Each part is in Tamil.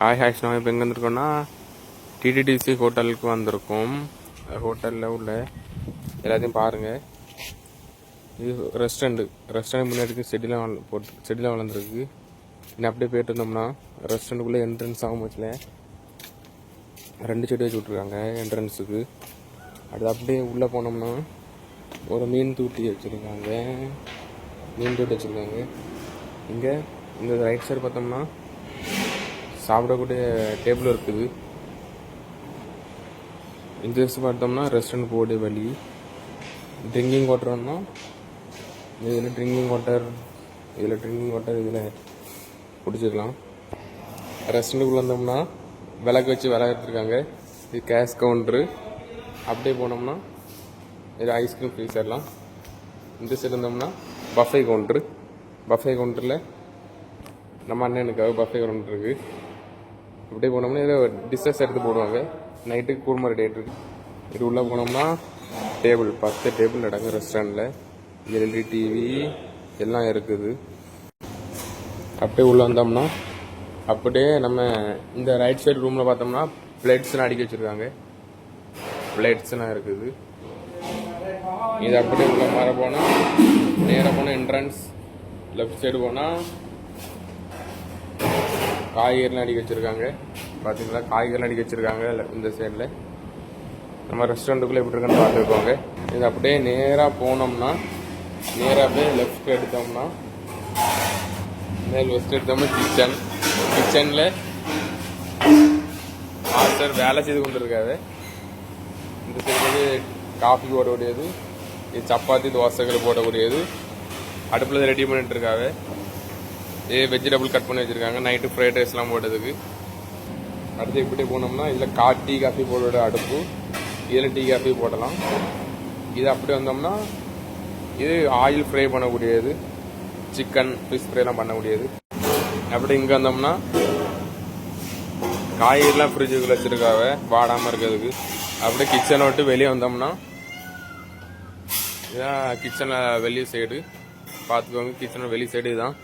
ஹாய் ஹாய்ஸ், நம்ம இப்போ எங்கே வந்திருக்கோம்னா டிடிடிசி ஹோட்டலுக்கு வந்திருக்கோம். ஹோட்டலில் உள்ள எல்லாத்தையும் பாருங்கள். இது ரெஸ்டாரண்ட் முன்னாடி செடிலாம் வளர்ந்துருக்கு. இன்னும் அப்படியே போயிட்டு இருந்தோம்னா ரெஸ்டாரண்ட்டுக்குள்ளே என்ட்ரன்ஸ் ஆகும் போச்சுல 2 செடி வச்சு விட்ருக்காங்க என்ட்ரன்ஸுக்கு. அது அப்படியே உள்ளே போனோம்னா ஒரு மீன் தொட்டி வச்சுருக்காங்க. இங்கே இந்த ரைட் சைடு பார்த்தோம்னா சாப்பிடக்கூடிய டேபிள் இருக்குது. இந்த வயசு பார்த்தோம்னா ரெஸ்டாரண்ட் போர்டு வழி. ட்ரிங்கிங் வாட்டர்னா இதில் ட்ரிங்கிங் வாட்டர் இதில் குடிச்சிக்கலாம். ரெஸ்டாரண்ட்டுக்குள்ளே வந்தோம்னா விளக்கு வச்சு விளக்கிருக்காங்க. இது கேஷ் கவுண்ட்ரு. அப்படியே போனோம்னா இது ஐஸ்கிரீம் ஃப்ரீசர்லாம். இந்த சைடு இருந்தோம்னா பஃபே கவுண்டரில் நம்ம அண்ணனுக்காக பஃபே கவுண்டர் இருக்குது. இப்படியே போனோம்னா இதில் டிஷ்ஷஸ் எடுத்து போடுவாங்க. நைட்டுக்கு கூடுமா டேட் இருக்குது. இது உள்ளே போனோம்னா 10 டேபிள் நடக்கும் ரெஸ்டாரண்ட்டில். எல்இடி டிவி எல்லாம் இருக்குது. அப்படியே உள்ளே வந்தோம்னா அப்படியே நம்ம இந்த ரைட் சைடு ரூமில் பார்த்தோம்னா பிளேட்ஸ்லாம் அடுக்கி வச்சுருக்காங்க. பிளேட்ஸ்லாம் இருக்குது. இது அப்படியே உள்ள மாற போனால் நேராக போனால் என்ட்ரன்ஸ். லெஃப்ட் சைடு போனால் காய்கறிலாம் அடிக்க வச்சுருக்காங்க. பார்த்தீங்களா, காய்கறிலாம் அடிக்க வச்சுருக்காங்க. இந்த சைடில் நம்ம ரெஸ்டாரண்ட்டுக்குள்ளே எப்படி இருக்குன்னு பார்த்துருக்கோங்க. இது அப்படியே நேராக போனோம்னா அப்படியே லெஃப்ட் எடுத்தோம்னா கிச்சனில் மாஸ்டர் வேலை செய்து கொண்டு இருக்காரு. இந்த சைடு காஃபி போடக்கூடியது, இது சப்பாத்தி தோசைகள் போடக்கூடியது. அடுப்பில் ரெடி பண்ணிட்டு இருக்காங்க. இது வெஜிடபிள் கட் பண்ணி வச்சுருக்காங்க. நைட்டு ஃப்ரைட் ரைஸ்லாம் போட்டதுக்கு. அடுத்து இப்படி போனோம்னா இதில் டீ காஃபி போட அடுப்பு. இதில் டீ காஃபி போடலாம். இது அப்படி வந்தோம்னா இது ஆயில் ஃப்ரை பண்ணக்கூடியது, சிக்கன் ஃபிஷ் ஃப்ரைலாம் பண்ணக்கூடியது. அப்படி இங்கே வந்தோம்னா காய்கறிலாம் ஃப்ரிட்ஜுக்குள்ள வச்சுருக்காங்க வாடாமல் இருக்கிறதுக்கு. அப்படியே கிச்சனை விட்டு வெளியே வந்தோம்னா இதான் கிச்சனில் வெளியே சைடு பார்த்துக்கோங்க. கிச்சனில் வெளியே சைடு இதுதான்.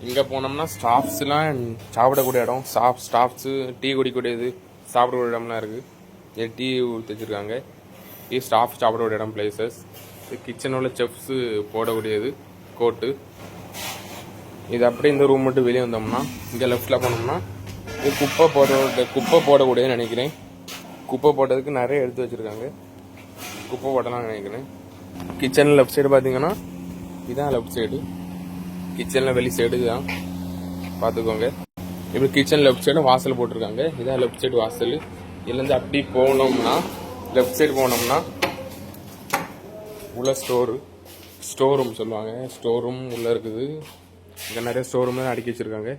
இங்கே போனோம்னா ஸ்டாஃப்ஸ்லாம் சாப்பிடக்கூடிய இடம். ஸ்டாஃப்ஸு டீ குடிக்கக்கூடியது, சாப்பிடக்கூடிய இடம்லாம் இருக்குது. இது டீ ஊற்றி வச்சுருக்காங்க. இது ஸ்டாஃப் சாப்பிடக்கூடிய இடம் பிளேசஸ். இது கிச்சனில் உள்ள செஃப்ஸு போடக்கூடியது கோட்டு. இது அப்படியே இந்த ரூம் மட்டும் வெளியே வந்தோம்னா இங்கே லெஃப்டில் போனோம்னா இது குப்பை போடக்கூடியதுன்னு நினைக்கிறேன். குப்பை போட்டதுக்கு நிறைய எடுத்து வச்சுருக்காங்க. குப்பை போடலாம்னு நினைக்கிறேன். கிச்சனில் லெஃப்ட் சைடு பார்த்தீங்கன்னா இதுதான் லெஃப்ட் சைடு. கிச்சனில் வெளி சைடு தான் பார்த்துக்கோங்க. இப்படி கிச்சன் லெஃப்ட் சைடு வாசல் போட்டிருக்காங்க. இதான் லெஃப்ட் சைடு வாசல். இதுலேருந்து அப்படி போனோம்னா லெஃப்ட் சைடு போனோம்னா உள்ள ஸ்டோர் ரூம் சொல்லுவாங்க. ஸ்டோர் ரூம் உள்ளே இருக்குது. இங்கே நிறைய ஸ்டோர் ரூம் அடுக்கி வச்சுருக்காங்க.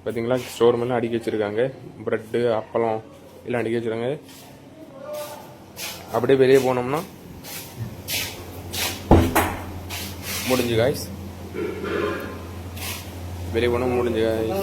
பார்த்தீங்களா, ஸ்டோர் ரூம் எல்லாம் அடுக்கி வச்சுருக்காங்க. ப்ரெட்டு அப்பளம் எல்லாம் அடுக்கி வச்சுருக்காங்க. அப்படியே வெளியே போனோம்னா முடிஞ்சு காய்ஸ். வெளியே போனால் முடிஞ்சு காய்ஸ்.